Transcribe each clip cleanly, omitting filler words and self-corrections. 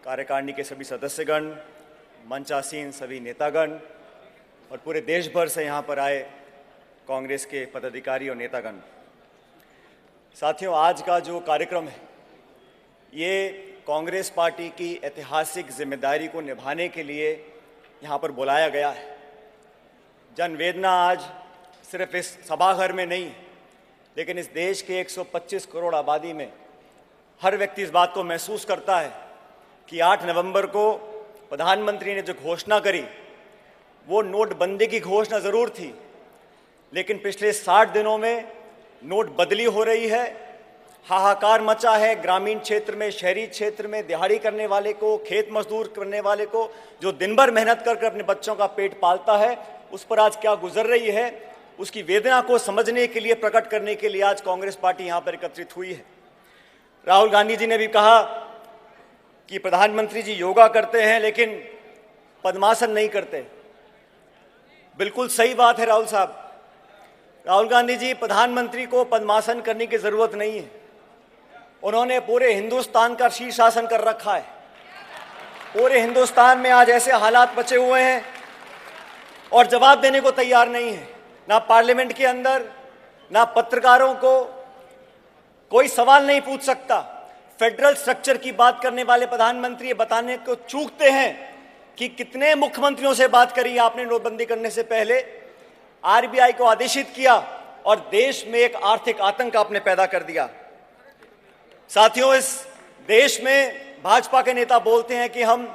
कार्यकारिणी के सभी सदस्यगण, मंचासीन सभी नेतागण और पूरे देश भर से यहाँ पर आए कांग्रेस के पदाधिकारी और नेतागण। साथियों, आज का जो कार्यक्रम है ये कांग्रेस पार्टी की ऐतिहासिक जिम्मेदारी को निभाने के लिए यहाँ पर बुलाया गया है। जनवेदना आज सिर्फ इस सभाघर में नहीं, लेकिन इस देश के 125 करोड़ आबादी में हर व्यक्ति इस बात को महसूस करता है कि 8 नवंबर को प्रधानमंत्री ने जो घोषणा करी वो नोटबंदी की घोषणा ज़रूर थी, लेकिन पिछले 60 दिनों में नोट बदली हो रही है। हाहाकार मचा है ग्रामीण क्षेत्र में, शहरी क्षेत्र में, दिहाड़ी करने वाले को, खेत मजदूर करने वाले को, जो दिन भर मेहनत करके अपने बच्चों का पेट पालता है, उस पर आज क्या गुजर रही है, उसकी वेदना को समझने के लिए, प्रकट करने के लिए आज कांग्रेस पार्टी यहाँ पर एकत्रित हुई है। राहुल गांधी जी ने भी कहा कि प्रधानमंत्री जी योगा करते हैं लेकिन पद्मासन नहीं करते। बिल्कुल सही बात है राहुल साहब। राहुल गांधी जी, प्रधानमंत्री को पद्मासन करने की जरूरत नहीं है। उन्होंने पूरे हिंदुस्तान का शीर्षासन कर रखा है। पूरे हिंदुस्तान में आज ऐसे हालात बचे हुए हैं और जवाब देने को तैयार नहीं है। ना पार्लियामेंट के अंदर, ना पत्रकारों को कोई सवाल नहीं पूछ सकता। फेडरल स्ट्रक्चर की बात करने वाले प्रधानमंत्री ये बताने को चूकते हैं कि कितने मुख्यमंत्रियों से बात करी आपने नोटबंदी करने से पहले, आरबीआई को आदेशित किया और देश में एक आर्थिक आतंक आपने पैदा कर दिया। साथियों, इस देश में भाजपा के नेता बोलते हैं कि हम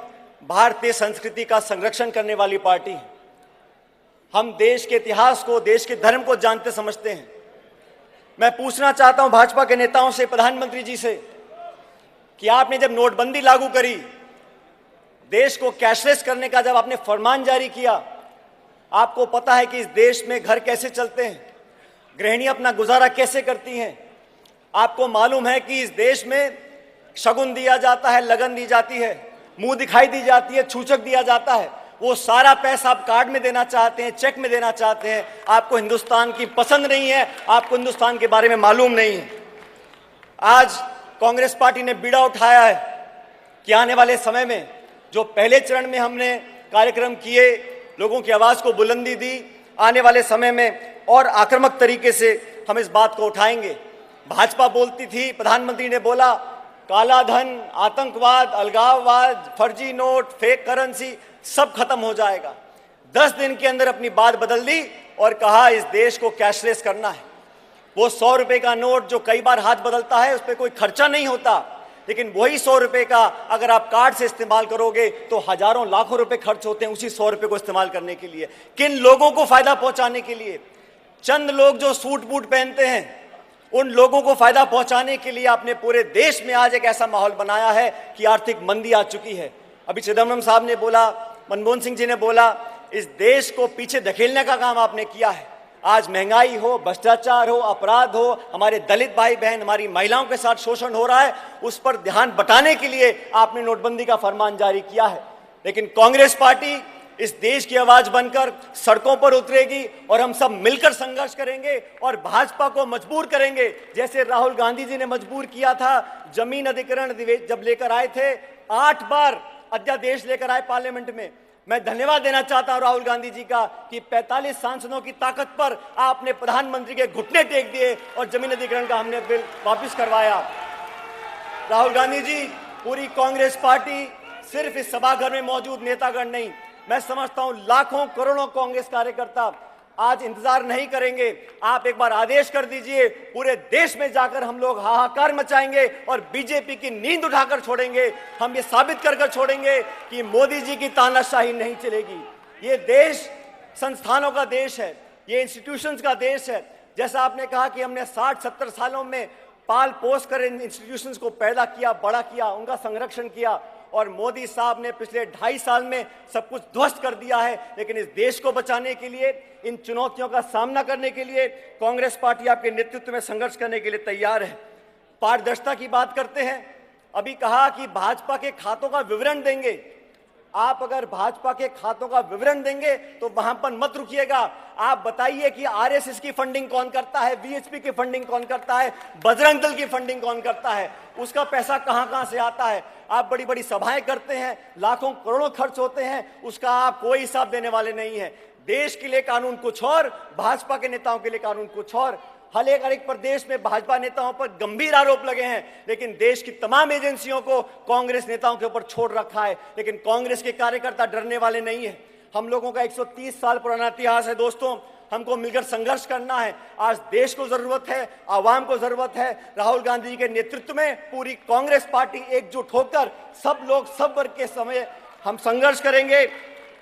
भारतीय संस्कृति का संरक्षण करने वाली पार्टी हैं। हम देश के इतिहास को, देश के धर्म को जानते समझते हैं। मैं पूछना चाहता हूं भाजपा के नेताओं से, प्रधानमंत्री जी से, कि आपने जब नोटबंदी लागू करी, देश को कैशलेस करने का जब आपने फरमान जारी किया, आपको पता है कि इस देश में घर कैसे चलते हैं, गृहिणी अपना गुजारा कैसे करती हैं। आपको मालूम है कि इस देश में शगुन दिया जाता है, लगन दी जाती है, मुंह दिखाई दी जाती है, छूचक दिया जाता है। वो सारा पैसा आप कार्ड में देना चाहते हैं, चेक में देना चाहते हैं। आपको हिंदुस्तान की पसंद नहीं है, आपको हिंदुस्तान के बारे में मालूम नहीं है। आज कांग्रेस पार्टी ने बीड़ा उठाया है कि आने वाले समय में जो पहले चरण में हमने कार्यक्रम किए, लोगों की आवाज को बुलंदी दी, आने वाले समय में और आक्रामक तरीके से हम इस बात को उठाएंगे। भाजपा बोलती थी, प्रधानमंत्री ने बोला काला धन, आतंकवाद, अलगाववाद, फर्जी नोट, फेक करेंसी सब खत्म हो जाएगा। 10 दिन के अंदर अपनी बात बदल दी और कहा इस देश को कैशलेस करना है। वो 100 रुपए का नोट जो कई बार हाथ बदलता है, उस पर कोई खर्चा नहीं होता, लेकिन वही 100 रुपए का अगर आप कार्ड से इस्तेमाल करोगे तो हजारों लाखों रुपए खर्च होते हैं उसी 100 रुपए को इस्तेमाल करने के लिए। किन लोगों को फायदा पहुंचाने के लिए? चंद लोग जो सूट बूट पहनते हैं, उन लोगों को फायदा पहुंचाने के लिए आपने पूरे देश में आज एक ऐसा माहौल बनाया है कि आर्थिक मंदी आ चुकी है। अभी चिदम्बरम साहब ने बोला, मनमोहन सिंह जी ने बोला, इस देश को पीछे धकेलने का काम आपने किया है। आज महंगाई हो, भ्रष्टाचार हो, अपराध हो, हमारे दलित भाई बहन, हमारी महिलाओं के साथ शोषण हो रहा है, उस पर ध्यान बटाने के लिए आपने नोटबंदी का फरमान जारी किया है। लेकिन कांग्रेस पार्टी इस देश की आवाज बनकर सड़कों पर उतरेगी और हम सब मिलकर संघर्ष करेंगे और भाजपा को मजबूर करेंगे, जैसे राहुल गांधी जी ने मजबूर किया था। जमीन अधिग्रहण जब लेकर आए थे, 8 बार अध्यादेश लेकर आए पार्लियामेंट में। मैं धन्यवाद देना चाहता हूं राहुल गांधी जी का कि 45 सांसदों की ताकत पर आपने प्रधानमंत्री के घुटने टेक दिए और जमीन अधिग्रहण का हमने बिल वापस करवाया। राहुल गांधी जी, पूरी कांग्रेस पार्टी, सिर्फ इस सभाघर में मौजूद नेतागण नहीं, मैं समझता हूं लाखों करोड़ों कांग्रेस कार्यकर्ता आज इंतजार नहीं करेंगे। आप एक बार आदेश कर दीजिए, पूरे देश में जाकर हम लोग हाहाकार मचाएंगे और बीजेपी की नींद उठाकर छोड़ेंगे। हम ये साबित कर छोड़ेंगे कि मोदी जी की तानाशाही नहीं चलेगी। ये देश संस्थानों का देश है, ये इंस्टीट्यूशंस का देश है। जैसा आपने कहा कि हमने 60-70 सालों में पाल पोस कर इन इंस्टीट्यूशंस को पैदा किया, बड़ा किया, उनका संरक्षण किया, और मोदी साहब ने पिछले 2.5 साल में सब कुछ ध्वस्त कर दिया है। लेकिन इस देश को बचाने के लिए, इन चुनौतियों का सामना करने के लिए कांग्रेस पार्टी आपके नेतृत्व में संघर्ष करने के लिए तैयार है। पारदर्शिता की बात करते हैं, अभी कहा कि भाजपा के खातों का विवरण देंगे। आप अगर भाजपा के खातों का विवरण देंगे तो वहां पर मत रुकिएगा। आप बताइए कि आरएसएस की फंडिंग कौन करता है, वीएचपी की फंडिंग कौन करता है, बजरंग दल की फंडिंग कौन करता है, उसका पैसा कहां कहां से आता है। आप बड़ी बड़ी सभाएं करते हैं, लाखों करोड़ों खर्च होते हैं, उसका आप कोई हिसाब देने वाले नहीं है। देश के लिए कानून कुछ और, भाजपा के नेताओं के लिए कानून कुछ और। हर एक प्रदेश में भाजपा नेताओं पर गंभीर आरोप लगे हैं, लेकिन देश की तमाम एजेंसियों को कांग्रेस नेताओं के ऊपर छोड़ रखा है। लेकिन कांग्रेस के कार्यकर्ता डरने वाले नहीं है। हम लोगों का 130 साल पुराना इतिहास है दोस्तों, हमको मिलकर संघर्ष करना है। आज देश को जरूरत है, आवाम को जरूरत है। राहुल गांधी के नेतृत्व में पूरी कांग्रेस पार्टी एकजुट होकर सब लोग, सब वर्ग के समय हम संघर्ष करेंगे।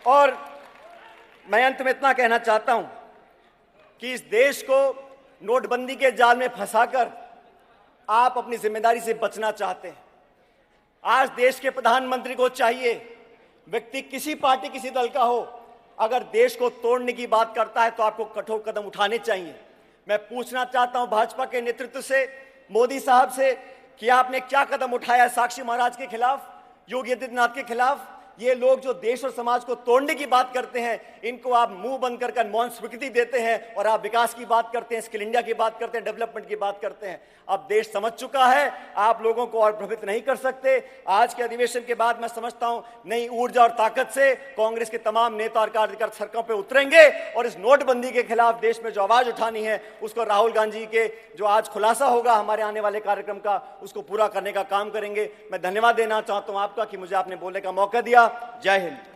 और मैं अंत में इतना कहना चाहता हूं कि इस देश को नोटबंदी के जाल में फंसाकर आप अपनी जिम्मेदारी से बचना चाहते हैं। आज देश के प्रधानमंत्री को चाहिए, व्यक्ति किसी पार्टी किसी दल का हो, अगर देश को तोड़ने की बात करता है तो आपको कठोर कदम उठाने चाहिए। मैं पूछना चाहता हूं भाजपा के नेतृत्व से, मोदी साहब से, कि आपने क्या कदम उठाया साक्षी महाराज के खिलाफ, योगी आदित्यनाथ के खिलाफ। ये लोग जो देश और समाज को तोड़ने की बात करते हैं, इनको आप मुंह बंद कर मौन स्वीकृति देते हैं और आप विकास की बात करते हैं, स्किल इंडिया की बात करते हैं, डेवलपमेंट की बात करते हैं। अब देश समझ चुका है, आप लोगों को और प्रभावित नहीं कर सकते। आज के अधिवेशन के बाद मैं समझता हूं नई ऊर्जा और ताकत से कांग्रेस के तमाम नेता और कार्यकर्ता सड़कों पर उतरेंगे और इस नोटबंदी के खिलाफ देश में जो आवाज उठानी है, उसको राहुल गांधी के जो आज खुलासा होगा हमारे आने वाले कार्यक्रम का, उसको पूरा करने का काम करेंगे। मैं धन्यवाद देना चाहता हूं आपका कि मुझे आपने बोलने का मौका दिया। जय हिंद।